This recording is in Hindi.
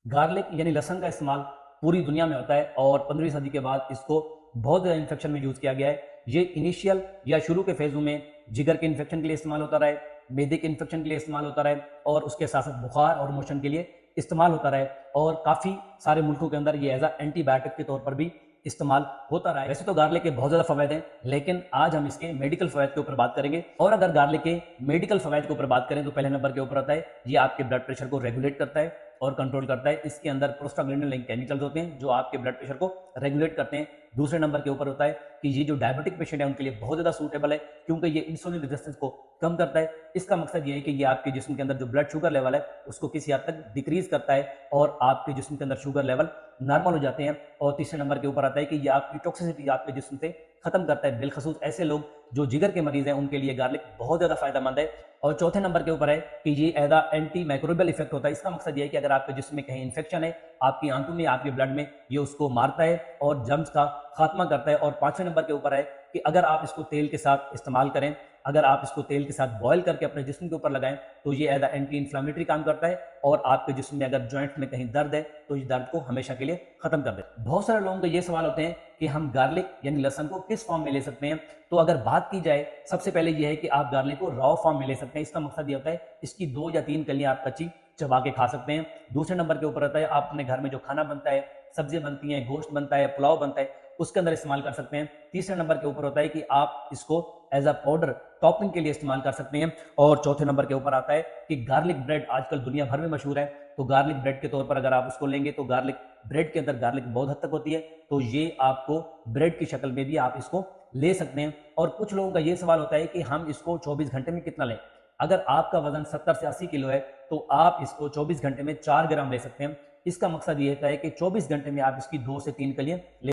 गार्लिक यानी लहसुन का इस्तेमाल पूरी दुनिया में होता है और 15वीं सदी के बाद इसको बहुत ज़्यादा इन्फेक्शन में यूज़ किया गया है। ये इनिशियल या शुरू के फेज़ों में जिगर के इन्फेक्शन के लिए इस्तेमाल होता रहा है, मैदे के इन्फेक्शन के लिए इस्तेमाल होता रहा है और उसके साथ साथ बुखार और मोशन के लिए इस्तेमाल होता रहा है और काफ़ी सारे मुल्कों के अंदर ये एज अ एंटीबायोटिक के तौर पर भी इस्तेमाल होता रहा है। वैसे तो गार्लिक के बहुत ज़्यादा फ़वाद हैं, लेकिन आज हम इसके मेडिकल फ़वाद के ऊपर बात करेंगे। और अगर गार्लिक के मेडिकल फ़वाद के ऊपर बात करें तो पहले नंबर के ऊपर आता है, ये आपके ब्लड प्रेशर को रेगुलेट करता है और कंट्रोल करता है। इसके अंदर प्रोस्टाग्लैंडिन लिंक केमिकल्स होते हैं जो आपके ब्लड प्रेशर को रेगुलेट करते हैं। दूसरे नंबर के ऊपर होता है कि ये जो डायबिटिक पेशेंट है उनके लिए बहुत ज़्यादा सूटेबल है, क्योंकि ये इंसुलिन रेजिस्टेंस को कम करता है। इसका मकसद ये है कि ये आपके जिस्म के अंदर जो ब्लड शुगर लेवल है उसको किसी हद तक डिक्रीज करता है और आपके जिस्म के अंदर शुगर लेवल नॉर्मल हो जाते हैं। और तीसरे नंबर के ऊपर आता है कि ये आपकी टॉक्सिसिटी आपके जिस्म से खत्म करता है। बिलखसूस ऐसे लोग जो जिगर के मरीज हैं उनके लिए गार्लिक बहुत ज़्यादा फायदेमंद है। और चौथे नंबर के ऊपर है कि ये as a antimicrobial effect होता है। इसका मकसद ये है कि अगर आपके जिस्म में कहीं इन्फेक्शन है, आपकी आंतों में, आपके ब्लड में, ये उसको मारता है और जर्म्स का खात्मा करता है। और पांचवें नंबर के ऊपर है कि अगर आप इसको तेल के साथ इस्तेमाल करें, अगर आप इसको तेल के साथ बॉयल करके अपने जिस्म के ऊपर लगाएं तो ये एज अ एंटी इन्फ्लामेटरी काम करता है और आपके जिस्म में अगर जॉइंट में कहीं दर्द है तो इस दर्द को हमेशा के लिए खत्म कर देता है। बहुत सारे लोगों के ये सवाल होते हैं कि हम गार्लिक यानी लहसुन को किस फॉर्म में ले सकते हैं। तो अगर बात की जाए, सबसे पहले यह है कि आप गार्लिक को रॉ फॉर्म में ले सकते हैं। इसका मकसद ये होता है इसकी 2 या 3 कलियां आप कच्ची चबा के खा सकते हैं। दूसरे नंबर के ऊपर होता है आप अपने घर में जो खाना बनता है, सब्जियां बनती हैं, गोश्त बनता है, पुलाव बनता है, उसके अंदर इस्तेमाल कर सकते हैं। तीसरे नंबर के ऊपर होता है कि आप इसको एज अ पाउडर टॉपिंग के लिए इस्तेमाल कर सकते हैं। और चौथे नंबर के ऊपर आता है कि गार्लिक ब्रेड आजकल दुनिया भर में मशहूर है, तो गार्लिक ब्रेड के तौर पर अगर आप उसको लेंगे तो गार्लिक ब्रेड के अंदर गार्लिक बहुत हद तक होती है, तो ये आपको ब्रेड की शक्ल में भी आप इसको ले सकते हैं। और कुछ लोगों का ये सवाल होता है कि हम इसको 24 घंटे में कितना लें। अगर आपका वजन 70 से 80 किलो है तो आप इसको 24 घंटे में 4 ग्राम ले सकते हैं। इसका मकसद ये होता है कि 24 घंटे में आप इसकी 2 से 3 कलियां ले